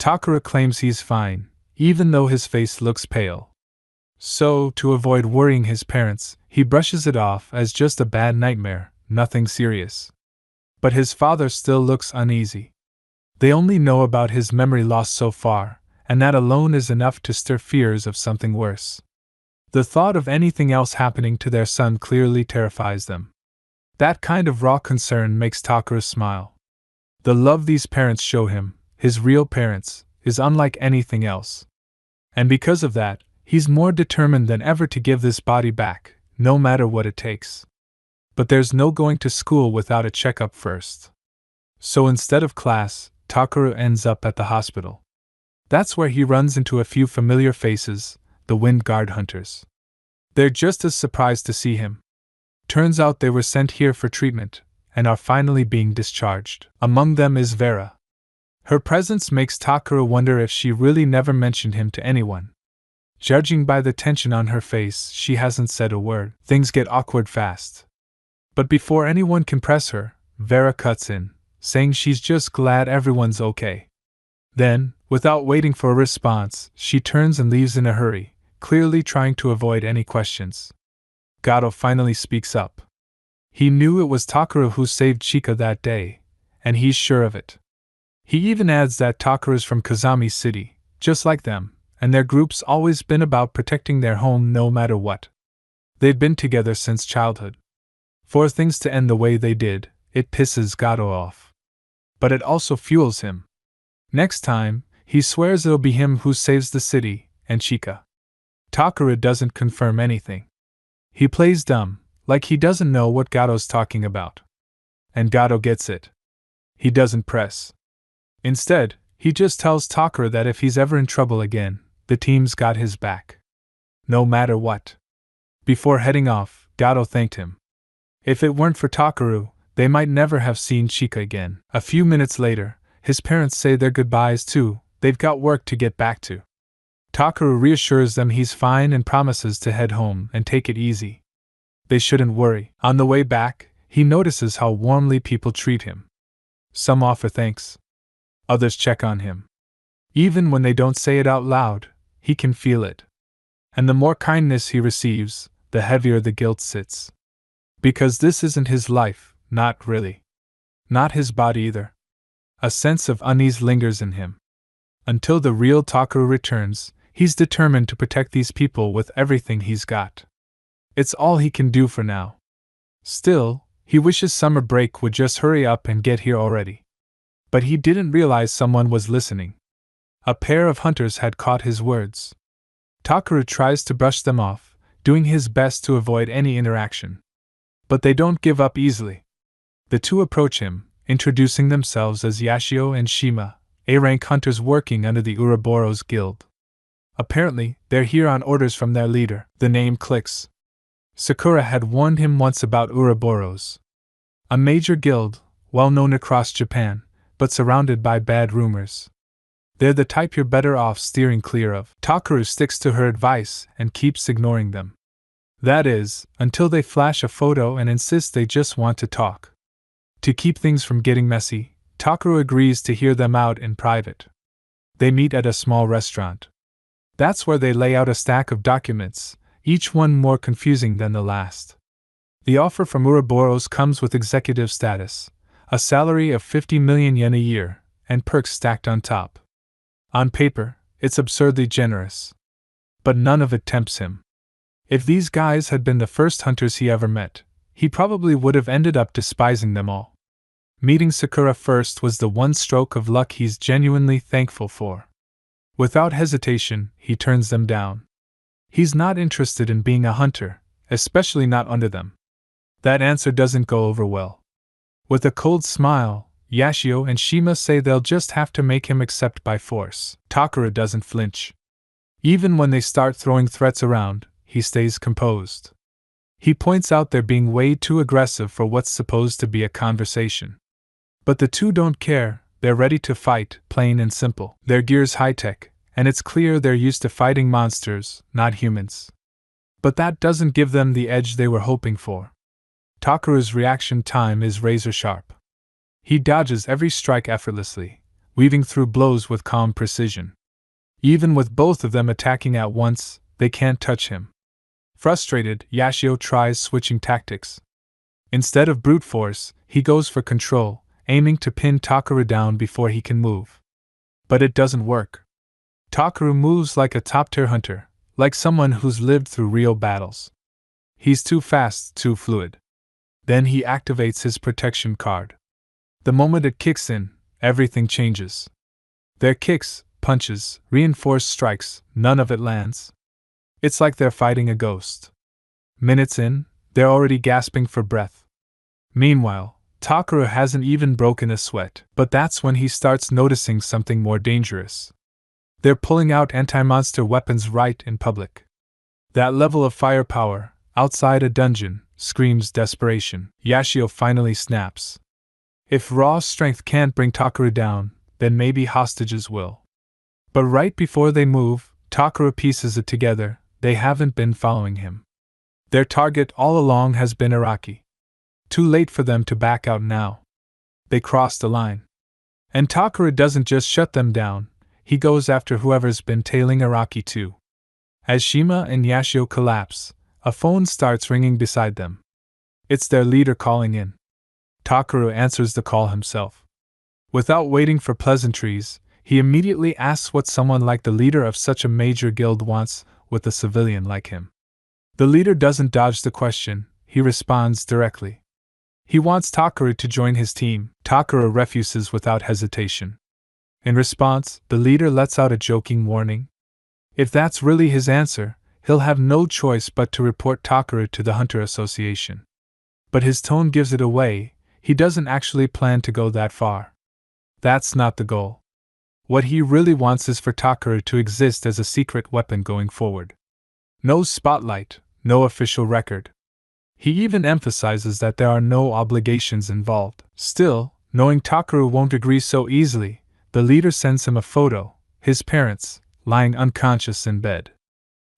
Takara claims he's fine, even though his face looks pale. So, to avoid worrying his parents, he brushes it off as just a bad nightmare, nothing serious. But his father still looks uneasy. They only know about his memory loss so far, and that alone is enough to stir fears of something worse. The thought of anything else happening to their son clearly terrifies them. That kind of raw concern makes Takara smile. The love these parents show him, his real parents, is unlike anything else. And because of that, he's more determined than ever to give this body back, no matter what it takes. But there's no going to school without a checkup first. So instead of class, Takara ends up at the hospital. That's where he runs into a few familiar faces, the Wind Guard hunters. They're just as surprised to see him. Turns out they were sent here for treatment, and are finally being discharged. Among them is Vera. Her presence makes Takara wonder if she really never mentioned him to anyone. Judging by the tension on her face, she hasn't said a word. Things get awkward fast. But before anyone can press her, Vera cuts in, saying she's just glad everyone's okay. Then, without waiting for a response, she turns and leaves in a hurry, clearly trying to avoid any questions. Gato finally speaks up. He knew it was Takara who saved Chika that day, and he's sure of it. He even adds that Takara's from Kazami City, just like them, and their group's always been about protecting their home no matter what. They'd been together since childhood. For things to end the way they did, it pisses Gato off. But it also fuels him. Next time, he swears it'll be him who saves the city, and Chika. Takara doesn't confirm anything. He plays dumb, like he doesn't know what Gato's talking about. And Gato gets it. He doesn't press. Instead, he just tells Takara that if he's ever in trouble again, the team's got his back. No matter what. Before heading off, Gato thanked him. If it weren't for Takara, they might never have seen Chika again. A few minutes later, his parents say their goodbyes too. They've got work to get back to. Takara reassures them he's fine and promises to head home and take it easy. They shouldn't worry. On the way back, he notices how warmly people treat him. Some offer thanks. Others check on him. Even when they don't say it out loud, he can feel it. And the more kindness he receives, the heavier the guilt sits. Because this isn't his life, not really. Not his body either. A sense of unease lingers in him. Until the real Takara returns, he's determined to protect these people with everything he's got. It's all he can do for now. Still, he wishes summer break would just hurry up and get here already. But he didn't realize someone was listening. A pair of hunters had caught his words. Takara tries to brush them off, doing his best to avoid any interaction. But they don't give up easily. The two approach him, introducing themselves as Yashio and Shima, A-rank hunters working under the Ouroboros Guild. Apparently, they're here on orders from their leader. The name clicks. Sakura had warned him once about Ouroboros. A major guild, well known across Japan, but surrounded by bad rumors. They're the type you're better off steering clear of. Takara sticks to her advice and keeps ignoring them. That is, until they flash a photo and insist they just want to talk. To keep things from getting messy, Takara agrees to hear them out in private. They meet at a small restaurant. That's where they lay out a stack of documents, each one more confusing than the last. The offer from Ouroboros comes with executive status, a salary of 50 million yen a year, and perks stacked on top. On paper, it's absurdly generous. But none of it tempts him. If these guys had been the first hunters he ever met, he probably would have ended up despising them all. Meeting Sakura first was the one stroke of luck he's genuinely thankful for. Without hesitation, he turns them down. He's not interested in being a hunter, especially not under them. That answer doesn't go over well. With a cold smile, Yashio and Shima say they'll just have to make him accept by force. Takara doesn't flinch. Even when they start throwing threats around, he stays composed. He points out they're being way too aggressive for what's supposed to be a conversation. But the two don't care, they're ready to fight, plain and simple. Their gear's high-tech, and it's clear they're used to fighting monsters, not humans. But that doesn't give them the edge they were hoping for. Takara's reaction time is razor-sharp. He dodges every strike effortlessly, weaving through blows with calm precision. Even with both of them attacking at once, they can't touch him. Frustrated, Yashio tries switching tactics. Instead of brute force, he goes for control, aiming to pin Takaru down before he can move. But it doesn't work. Takaru moves like a top-tier hunter, like someone who's lived through real battles. He's too fast, too fluid. Then he activates his protection card. The moment it kicks in, everything changes. Their kicks, punches, reinforced strikes, none of it lands. It's like they're fighting a ghost. Minutes in, they're already gasping for breath. Meanwhile, Takaru hasn't even broken a sweat, but that's when he starts noticing something more dangerous. They're pulling out anti-monster weapons right in public. That level of firepower, outside a dungeon, screams desperation. Yashio finally snaps. If raw strength can't bring Takaru down, then maybe hostages will. But right before they move, Takaru pieces it together. They haven't been following him. Their target all along has been Araki. Too late for them to back out now. They crossed the line. And Takaru doesn't just shut them down, he goes after whoever's been tailing Araki too. As Shima and Yashio collapse, a phone starts ringing beside them. It's their leader calling in. Takaru answers the call himself. Without waiting for pleasantries, he immediately asks what someone like the leader of such a major guild wants with a civilian like him. The leader doesn't dodge the question, he responds directly. He wants Takaru to join his team. Takaru refuses without hesitation. In response, the leader lets out a joking warning. If that's really his answer, he'll have no choice but to report Takaru to the Hunter Association. But his tone gives it away, he doesn't actually plan to go that far. That's not the goal. What he really wants is for Takaru to exist as a secret weapon going forward. No spotlight, no official record. He even emphasizes that there are no obligations involved. Still, knowing Takaru won't agree so easily, the leader sends him a photo, his parents, lying unconscious in bed.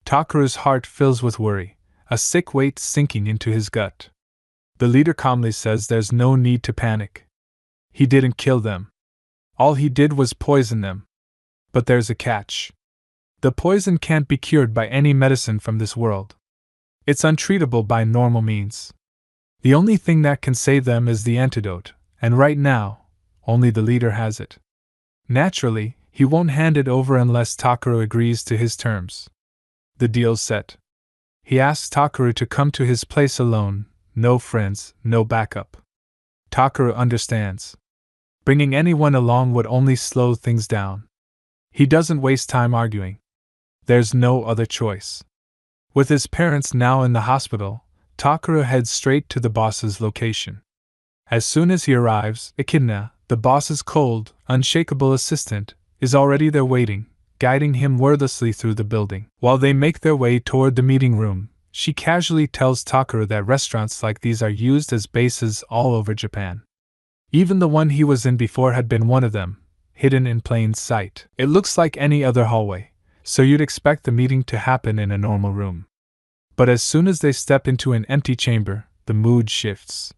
Takaru's heart fills with worry, a sick weight sinking into his gut. The leader calmly says there's no need to panic. He didn't kill them. All he did was poison them. But there's a catch. The poison can't be cured by any medicine from this world. It's untreatable by normal means. The only thing that can save them is the antidote, and right now, only the leader has it. Naturally, he won't hand it over unless Takaru agrees to his terms. The deal's set. He asks Takaru to come to his place alone, no friends, no backup. Takaru understands. Bringing anyone along would only slow things down. He doesn't waste time arguing. There's no other choice. With his parents now in the hospital, Takaru heads straight to the boss's location. As soon as he arrives, Echidna, the boss's cold, unshakable assistant, is already there waiting, guiding him wordlessly through the building. While they make their way toward the meeting room, she casually tells Takaru that restaurants like these are used as bases all over Japan. Even the one he was in before had been one of them, hidden in plain sight. It looks like any other hallway, so you'd expect the meeting to happen in a normal room. But as soon as they step into an empty chamber, the mood shifts.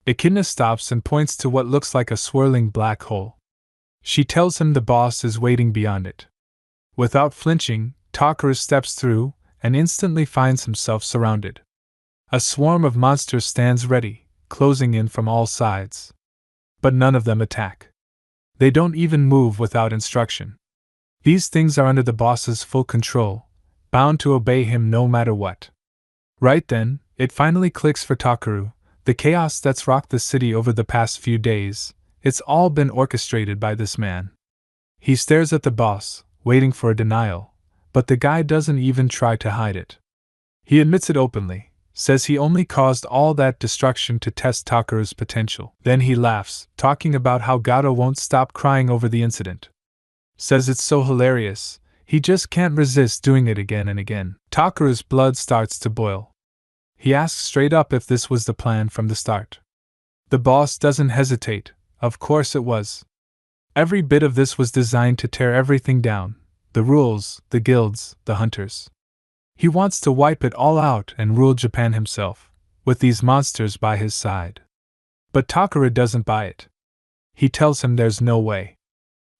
Echidna stops and points to what looks like a swirling black hole. She tells him the boss is waiting beyond it. Without flinching, Takaru steps through and instantly finds himself surrounded. A swarm of monsters stands ready, closing in from all sides. But none of them attack. They don't even move without instruction. These things are under the boss's full control, bound to obey him no matter what. Right then, it finally clicks for Takaru. The chaos that's rocked the city over the past few days, it's all been orchestrated by this man. He stares at the boss, waiting for a denial, but the guy doesn't even try to hide it. He admits it openly, says he only caused all that destruction to test Takaru's potential. Then he laughs, talking about how Gato won't stop crying over the incident. Says it's so hilarious, he just can't resist doing it again and again. Takaru's blood starts to boil. He asks straight up if this was the plan from the start. The boss doesn't hesitate, of course it was. Every bit of this was designed to tear everything down, the rules, the guilds, the hunters. He wants to wipe it all out and rule Japan himself, with these monsters by his side. But Takaru doesn't buy it. He tells him there's no way.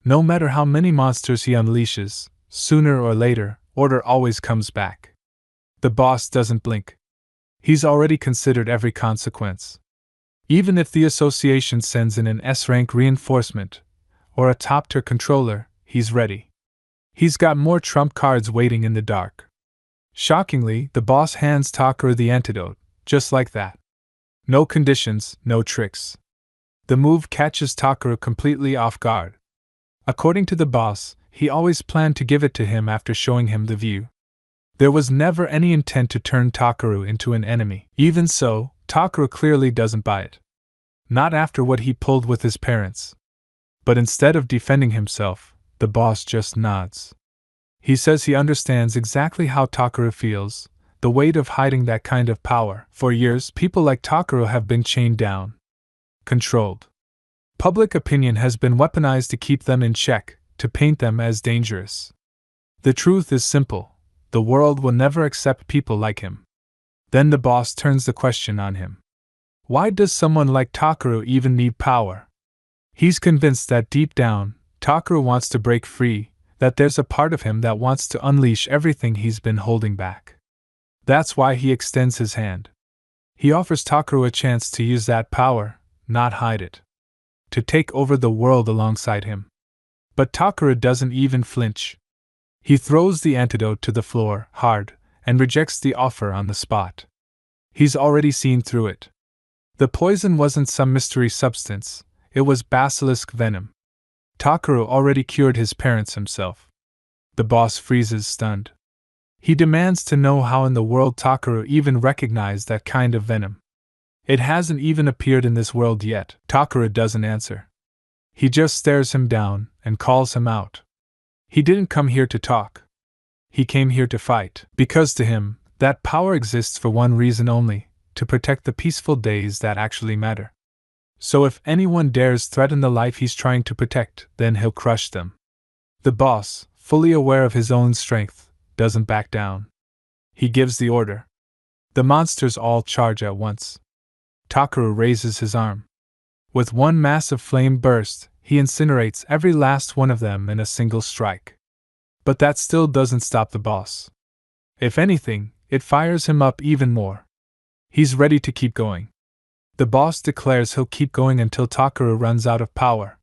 No matter how many monsters he unleashes, sooner or later, order always comes back. The boss doesn't blink. He's already considered every consequence. Even if the association sends in an S-rank reinforcement, or a top-tier controller, he's ready. He's got more trump cards waiting in the dark. Shockingly, the boss hands Takaru the antidote, just like that. No conditions, no tricks. The move catches Takaru completely off guard. According to the boss, he always planned to give it to him after showing him the view. There was never any intent to turn Takaru into an enemy. Even so, Takaru clearly doesn't buy it. Not after what he pulled with his parents. But instead of defending himself, the boss just nods. He says he understands exactly how Takaru feels, the weight of hiding that kind of power. For years, people like Takaru have been chained down. Controlled. Public opinion has been weaponized to keep them in check, to paint them as dangerous. The truth is simple. The world will never accept people like him. Then the boss turns the question on him. Why does someone like Takaru even need power? He's convinced that deep down, Takaru wants to break free, that there's a part of him that wants to unleash everything he's been holding back. That's why he extends his hand. He offers Takaru a chance to use that power, not hide it. To take over the world alongside him. But Takaru doesn't even flinch. He throws the antidote to the floor, hard, and rejects the offer on the spot. He's already seen through it. The poison wasn't some mystery substance, it was basilisk venom. Takaru already cured his parents himself. The boss freezes stunned. He demands to know how in the world Takaru even recognized that kind of venom. It hasn't even appeared in this world yet. Takaru doesn't answer. He just stares him down and calls him out. He didn't come here to talk. He came here to fight, because to him, that power exists for one reason only, to protect the peaceful days that actually matter. So if anyone dares threaten the life he's trying to protect, then he'll crush them. The boss, fully aware of his own strength, doesn't back down. He gives the order. The monsters all charge at once. Takaru raises his arm. With one massive flame burst, he incinerates every last one of them in a single strike. But that still doesn't stop the boss. If anything, it fires him up even more. He's ready to keep going. The boss declares he'll keep going until Takaru runs out of power.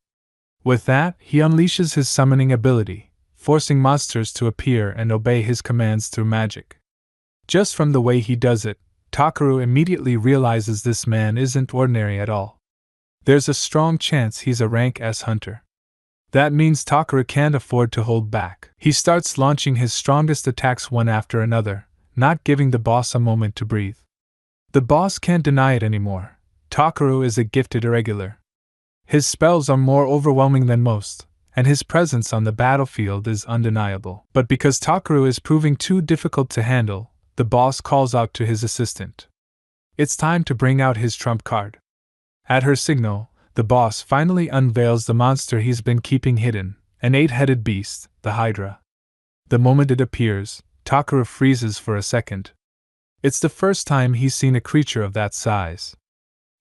With that, he unleashes his summoning ability, forcing monsters to appear and obey his commands through magic. Just from the way he does it, Takaru immediately realizes this man isn't ordinary at all. There's a strong chance he's a rank S hunter. That means Takaru can't afford to hold back. He starts launching his strongest attacks one after another, not giving the boss a moment to breathe. The boss can't deny it anymore. Takaru is a gifted irregular. His spells are more overwhelming than most, and his presence on the battlefield is undeniable. But because Takaru is proving too difficult to handle, the boss calls out to his assistant. It's time to bring out his trump card. At her signal, the boss finally unveils the monster he's been keeping hidden, an 8-headed beast, the Hydra. The moment it appears, Takaru freezes for a second. It's the first time he's seen a creature of that size.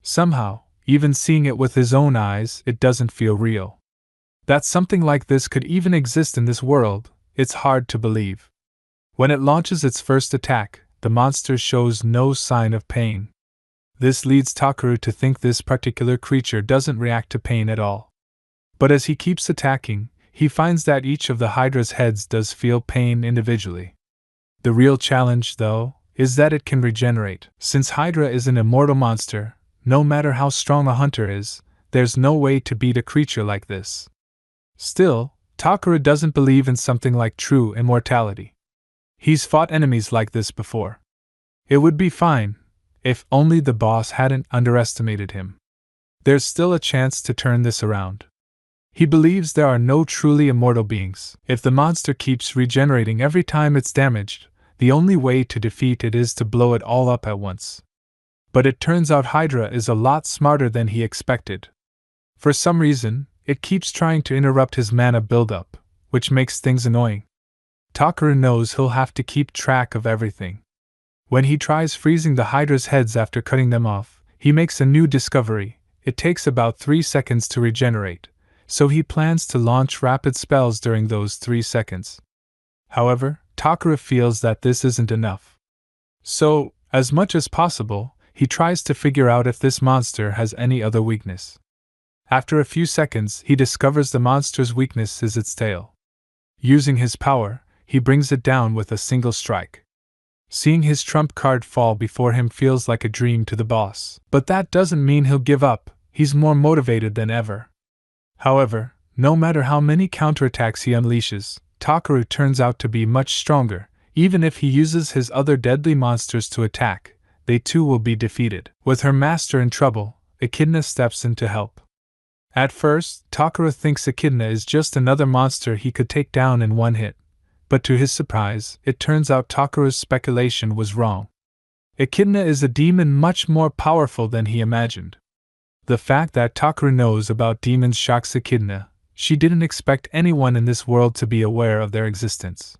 Somehow, even seeing it with his own eyes, it doesn't feel real. That something like this could even exist in this world, it's hard to believe. When it launches its first attack, the monster shows no sign of pain. This leads Takaru to think this particular creature doesn't react to pain at all. But as he keeps attacking, he finds that each of the Hydra's heads does feel pain individually. The real challenge, though, is that it can regenerate. Since Hydra is an immortal monster, no matter how strong a hunter is, there's no way to beat a creature like this. Still, Takaru doesn't believe in something like true immortality. He's fought enemies like this before. It would be fine, if only the boss hadn't underestimated him. There's still a chance to turn this around. He believes there are no truly immortal beings. If the monster keeps regenerating every time it's damaged, the only way to defeat it is to blow it all up at once. But it turns out Hydra is a lot smarter than he expected. For some reason, it keeps trying to interrupt his mana buildup, which makes things annoying. Takaru knows he'll have to keep track of everything. When he tries freezing the Hydra's heads after cutting them off, he makes a new discovery. It takes about 3 seconds to regenerate, so he plans to launch rapid spells during those 3 seconds. However, Takara feels that this isn't enough. So, as much as possible, he tries to figure out if this monster has any other weakness. After a few seconds, he discovers the monster's weakness is its tail. Using his power, he brings it down with a single strike. Seeing his trump card fall before him feels like a dream to the boss. But that doesn't mean he'll give up, he's more motivated than ever. However, no matter how many counterattacks he unleashes, Takara turns out to be much stronger. Even if he uses his other deadly monsters to attack, they too will be defeated. With her master in trouble, Echidna steps in to help. At first, Takara thinks Echidna is just another monster he could take down in one hit. But to his surprise, it turns out Takara's speculation was wrong. Echidna is a demon much more powerful than he imagined. The fact that Takara knows about demons shocks Echidna. She didn't expect anyone in this world to be aware of their existence.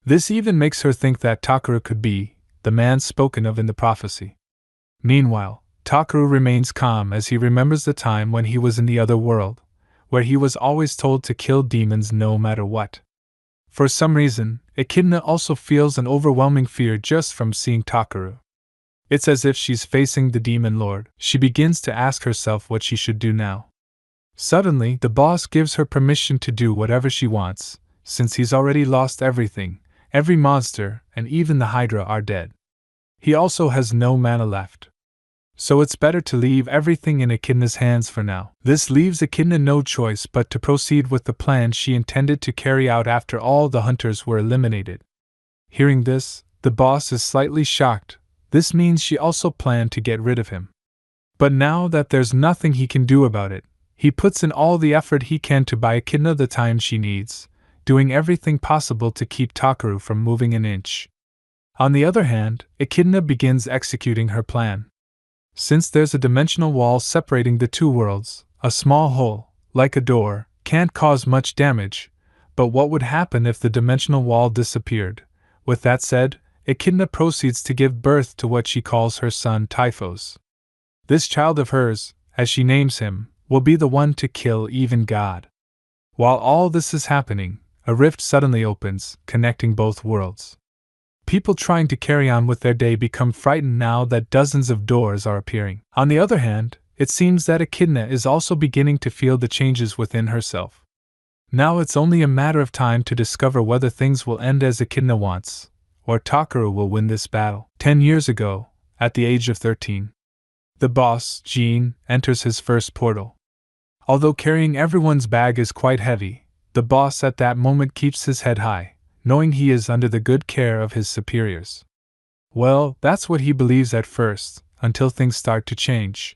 This even makes her think that Takara could be the man spoken of in the prophecy. Meanwhile, Takara remains calm as he remembers the time when he was in the other world, where he was always told to kill demons no matter what. For some reason, Echidna also feels an overwhelming fear just from seeing Takara. It's as if she's facing the demon lord. She begins to ask herself what she should do now. Suddenly, the boss gives her permission to do whatever she wants, since he's already lost everything. Every monster, and even the Hydra, are dead. He also has no mana left. So it's better to leave everything in Echidna's hands for now. This leaves Echidna no choice but to proceed with the plan she intended to carry out after all the hunters were eliminated. Hearing this, the boss is slightly shocked. This means she also planned to get rid of him. But now that there's nothing he can do about it, he puts in all the effort he can to buy Echidna the time she needs, doing everything possible to keep Takara from moving an inch. On the other hand, Echidna begins executing her plan. Since there's a dimensional wall separating the two worlds, a small hole, like a door, can't cause much damage, but what would happen if the dimensional wall disappeared? With that said, Echidna proceeds to give birth to what she calls her son Typhos. This child of hers, as she names him, will be the one to kill even God. While all this is happening, a rift suddenly opens, connecting both worlds. People trying to carry on with their day become frightened now that dozens of doors are appearing. On the other hand, it seems that Echidna is also beginning to feel the changes within herself. Now it's only a matter of time to discover whether things will end as Echidna wants, or Takara will win this battle. 10 years ago, at the age of 13, the boss, Jean, enters his first portal. Although carrying everyone's bag is quite heavy, the boss at that moment keeps his head high, knowing he is under the good care of his superiors. Well, that's what he believes at first, until things start to change.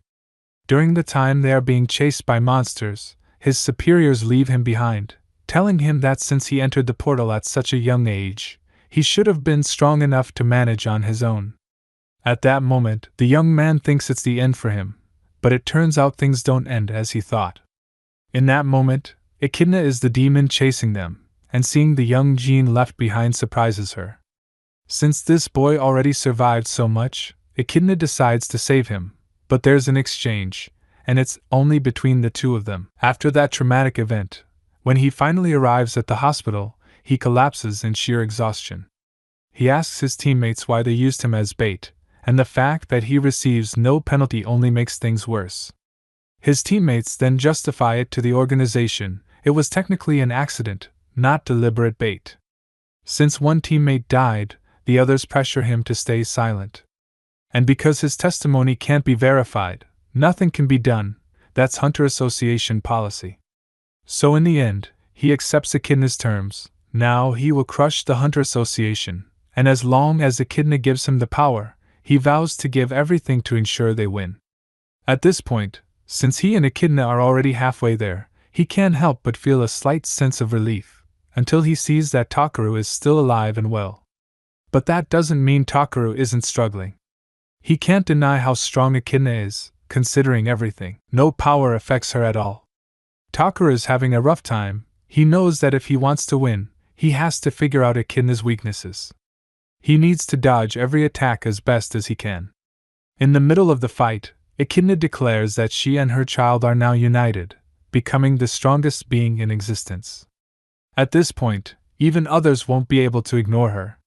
During the time they are being chased by monsters, his superiors leave him behind, telling him that since he entered the portal at such a young age, he should have been strong enough to manage on his own. At that moment, the young man thinks it's the end for him, but it turns out things don't end as he thought. In that moment, Echidna is the demon chasing them, and seeing the young Jean left behind surprises her. Since this boy already survived so much, Echidna decides to save him, but there's an exchange, and it's only between the two of them. After that traumatic event, when he finally arrives at the hospital, he collapses in sheer exhaustion. He asks his teammates why they used him as bait, and the fact that he receives no penalty only makes things worse. His teammates then justify it to the organization. It was technically an accident, not deliberate bait. Since one teammate died, the others pressure him to stay silent. And because his testimony can't be verified, nothing can be done. That's Hunter Association policy. So in the end, he accepts Echidna's terms. Now he will crush the Hunter Association, and as long as Echidna gives him the power, he vows to give everything to ensure they win. At this point, since he and Echidna are already halfway there, he can't help but feel a slight sense of relief, until he sees that Takara is still alive and well. But that doesn't mean Takara isn't struggling. He can't deny how strong Echidna is, considering everything. No power affects her at all. Takara is having a rough time. He knows that if he wants to win, he has to figure out Echidna's weaknesses. He needs to dodge every attack as best as he can. In the middle of the fight, Echidna declares that she and her child are now united, becoming the strongest being in existence. At this point, even others won't be able to ignore her.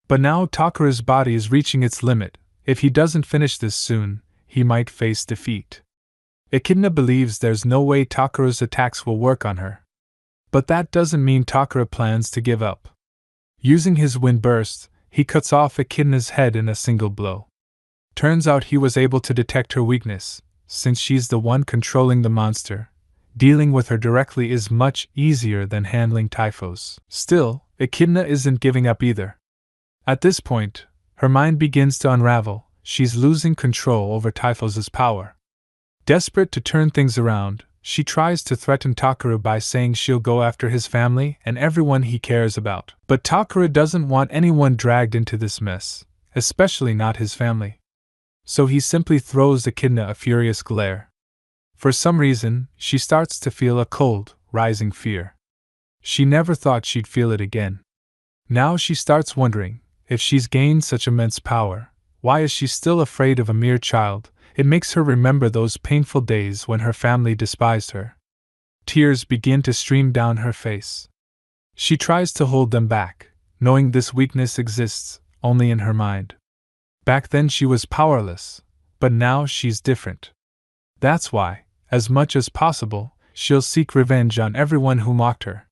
But now Takara's body is reaching its limit. If he doesn't finish this soon, he might face defeat. Echidna believes there's no way Takara's attacks will work on her. But that doesn't mean Takara plans to give up. Using his wind burst, he cuts off Echidna's head in a single blow. Turns out he was able to detect her weakness, since she's the one controlling the monster. Dealing with her directly is much easier than handling Typhos. Still, Echidna isn't giving up either. At this point, her mind begins to unravel. She's losing control over Typhos's power. Desperate to turn things around, she tries to threaten Takara by saying she'll go after his family and everyone he cares about. But Takara doesn't want anyone dragged into this mess, especially not his family. So he simply throws Echidna a furious glare. For some reason, she starts to feel a cold, rising fear. She never thought she'd feel it again. Now she starts wondering, if she's gained such immense power, why is she still afraid of a mere child? It makes her remember those painful days when her family despised her. Tears begin to stream down her face. She tries to hold them back, knowing this weakness exists only in her mind. Back then she was powerless, but now she's different. That's why, as much as possible, she'll seek revenge on everyone who mocked her.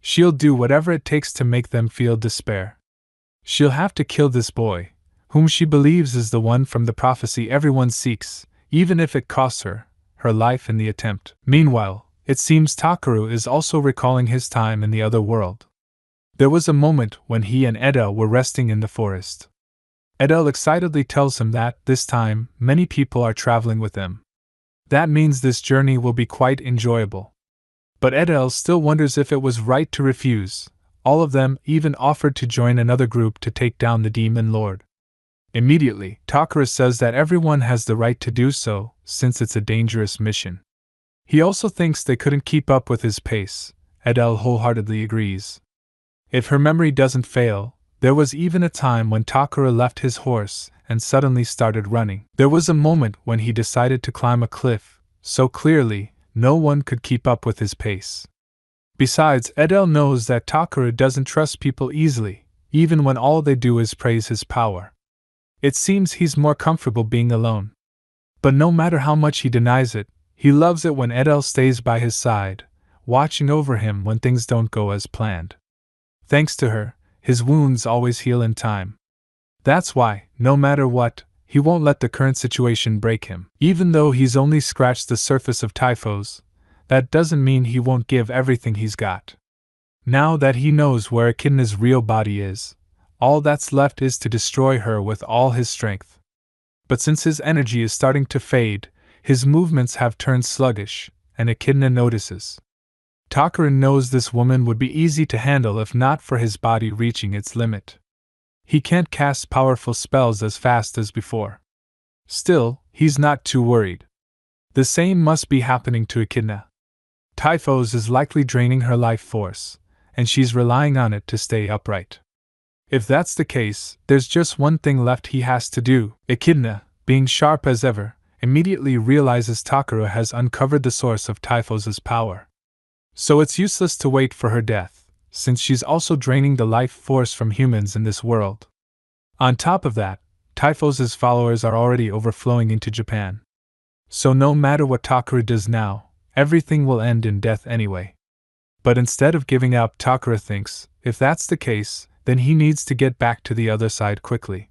She'll do whatever it takes to make them feel despair. She'll have to kill this boy, whom she believes is the one from the prophecy everyone seeks, even if it costs her life in the attempt. Meanwhile, it seems Takara is also recalling his time in the other world. There was a moment when he and Edel were resting in the forest. Edel excitedly tells him that, this time, many people are traveling with them. That means this journey will be quite enjoyable. But Edel still wonders if it was right to refuse. All of them even offered to join another group to take down the demon lord. Immediately, Takara says that everyone has the right to do so, since it's a dangerous mission. He also thinks they couldn't keep up with his pace. Edel wholeheartedly agrees. If her memory doesn't fail, there was even a time when Takara left his horse and suddenly started running. There was a moment when he decided to climb a cliff, so clearly, no one could keep up with his pace. Besides, Edel knows that Takara doesn't trust people easily, even when all they do is praise his power. It seems he's more comfortable being alone. But no matter how much he denies it, he loves it when Edel stays by his side, watching over him when things don't go as planned. Thanks to her, his wounds always heal in time. That's why, no matter what, he won't let the current situation break him. Even though he's only scratched the surface of Typhos, that doesn't mean he won't give everything he's got. Now that he knows where Echidna's real body is, all that's left is to destroy her with all his strength. But since his energy is starting to fade, his movements have turned sluggish, and Echidna notices. Takara knows this woman would be easy to handle if not for his body reaching its limit. He can't cast powerful spells as fast as before. Still, he's not too worried. The same must be happening to Echidna. Typhos is likely draining her life force, and she's relying on it to stay upright. If that's the case, there's just one thing left he has to do. Echidna, being sharp as ever, immediately realizes Takara has uncovered the source of Typhos's power. So it's useless to wait for her death, since she's also draining the life force from humans in this world. On top of that, Typhos's followers are already overflowing into Japan. So no matter what Takara does now, everything will end in death anyway. But instead of giving up, Takara thinks, if that's the case, then he needs to get back to the other side quickly.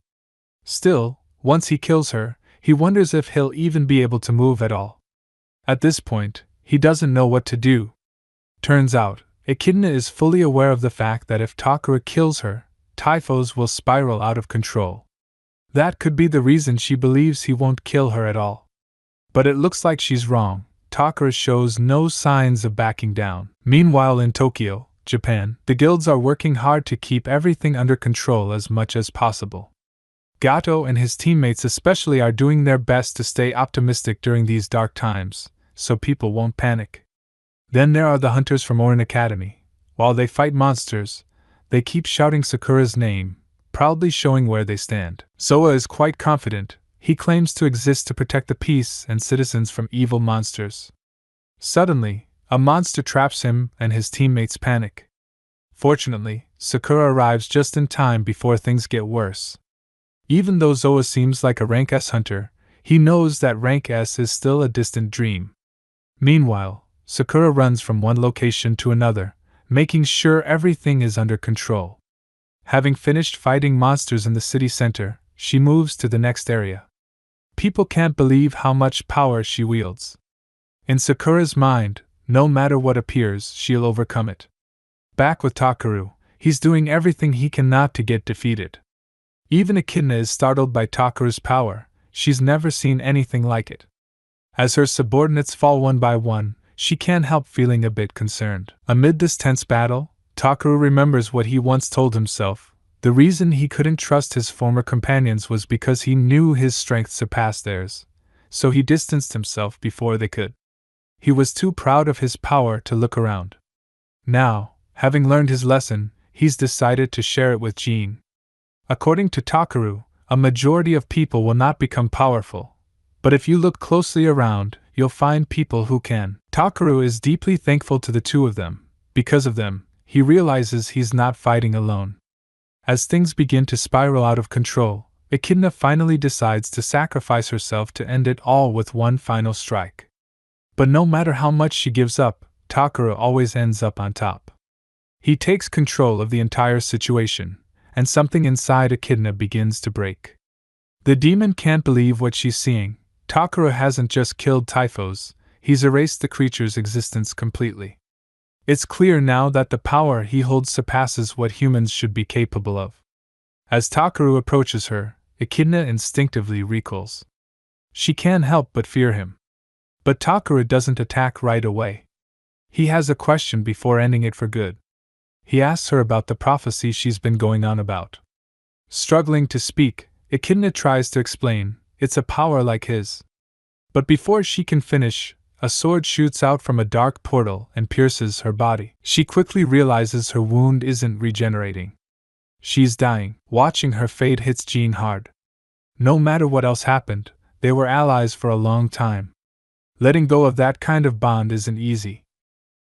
Still, once he kills her, he wonders if he'll even be able to move at all. At this point, he doesn't know what to do. Turns out, Echidna is fully aware of the fact that if Takara kills her, Typhos will spiral out of control. That could be the reason she believes he won't kill her at all. But it looks like she's wrong. Takara shows no signs of backing down. Meanwhile in Tokyo, Japan, the guilds are working hard to keep everything under control as much as possible. Gato and his teammates especially are doing their best to stay optimistic during these dark times, so people won't panic. Then there are the hunters from Orin Academy. While they fight monsters, they keep shouting Sakura's name, proudly showing where they stand. Zoa is quite confident. He claims to exist to protect the peace and citizens from evil monsters. Suddenly, a monster traps him and his teammates panic. Fortunately, Sakura arrives just in time before things get worse. Even though Zoa seems like a rank S hunter, he knows that rank S is still a distant dream. Meanwhile, Sakura runs from one location to another, making sure everything is under control. Having finished fighting monsters in the city center, she moves to the next area. People can't believe how much power she wields. In Sakura's mind, no matter what appears, she'll overcome it. Back with Takeru, he's doing everything he can not to get defeated. Even Echidna is startled by Takeru's power, she's never seen anything like it. As her subordinates fall one by one, she can't help feeling a bit concerned. Amid this tense battle, Takeru remembers what he once told himself. The reason he couldn't trust his former companions was because he knew his strength surpassed theirs, so he distanced himself before they could. He was too proud of his power to look around. Now, having learned his lesson, he's decided to share it with Jean. According to Takeru, a majority of people will not become powerful, but if you look closely around, you'll find people who can. Takeru is deeply thankful to the two of them. Because of them, he realizes he's not fighting alone. As things begin to spiral out of control, Echidna finally decides to sacrifice herself to end it all with one final strike. But no matter how much she gives up, Takeru always ends up on top. He takes control of the entire situation, and something inside Echidna begins to break. The demon can't believe what she's seeing. Takeru hasn't just killed Typhos, he's erased the creature's existence completely. It's clear now that the power he holds surpasses what humans should be capable of. As Takeru approaches her, Echidna instinctively recoils. She can't help but fear him. But Takeru doesn't attack right away. He has a question before ending it for good. He asks her about the prophecy she's been going on about. Struggling to speak, Echidna tries to explain, it's a power like his. But before she can finish, a sword shoots out from a dark portal and pierces her body. She quickly realizes her wound isn't regenerating. She's dying. Watching her fate hits Jean hard. No matter what else happened, they were allies for a long time. Letting go of that kind of bond isn't easy.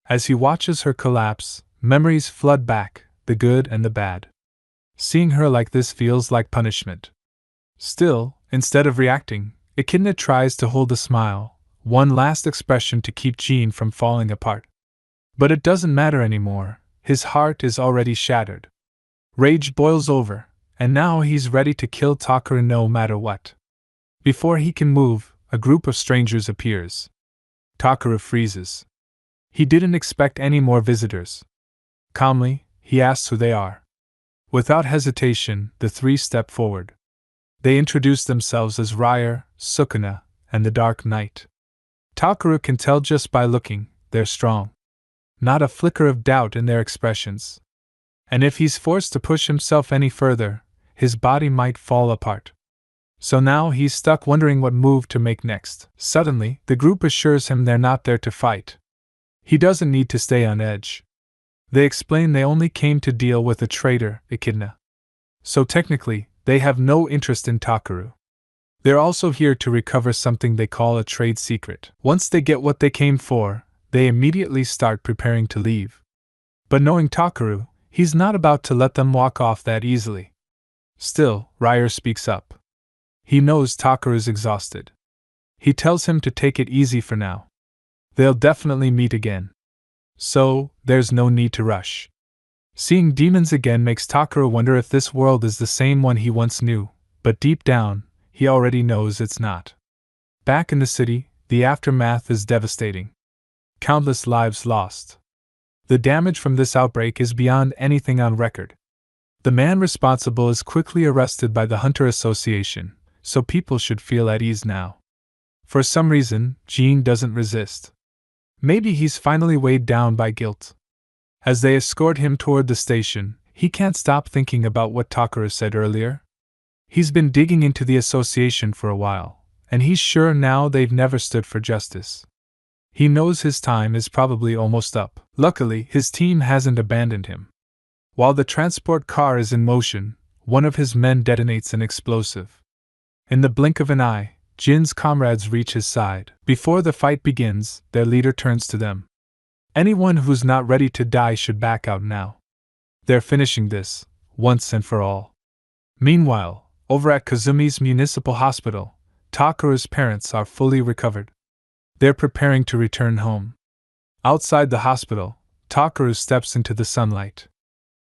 As he watches her collapse, memories flood back, the good and the bad. Seeing her like this feels like punishment. Still, instead of reacting, Echidna tries to hold a smile, one last expression to keep Jean from falling apart. But it doesn't matter anymore, his heart is already shattered. Rage boils over, and now he's ready to kill Takeru no matter what. Before he can move, a group of strangers appears. Takeru freezes. He didn't expect any more visitors. Calmly, he asks who they are. Without hesitation, the three step forward. They introduce themselves as Ryer, Sukuna, and the Dark Knight. Takeru can tell just by looking, they're strong. Not a flicker of doubt in their expressions. And if he's forced to push himself any further, his body might fall apart. So now he's stuck wondering what move to make next. Suddenly, the group assures him they're not there to fight. He doesn't need to stay on edge. They explain they only came to deal with a traitor, Echidna. So technically, they have no interest in Takeru. They're also here to recover something they call a trade secret. Once they get what they came for, they immediately start preparing to leave. But knowing Takeru, he's not about to let them walk off that easily. Still, Ryer speaks up. He knows Takeru's exhausted. He tells him to take it easy for now. They'll definitely meet again. So, there's no need to rush. Seeing demons again makes Takeru wonder if this world is the same one he once knew, but deep down, he already knows it's not. Back in the city, the aftermath is devastating. Countless lives lost. The damage from this outbreak is beyond anything on record. The man responsible is quickly arrested by the Hunter Association, so people should feel at ease now. For some reason, Jean doesn't resist. Maybe he's finally weighed down by guilt. As they escort him toward the station, he can't stop thinking about what Takeru said earlier. He's been digging into the association for a while, and he's sure now they've never stood for justice. He knows his time is probably almost up. Luckily, his team hasn't abandoned him. While the transport car is in motion, one of his men detonates an explosive. In the blink of an eye, Jin's comrades reach his side. Before the fight begins, their leader turns to them. Anyone who's not ready to die should back out now. They're finishing this, once and for all. Meanwhile, over at Kazumi's municipal hospital, Takeru's parents are fully recovered. They're preparing to return home. Outside the hospital, Takeru steps into the sunlight.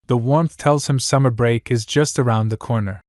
The warmth tells him summer break is just around the corner.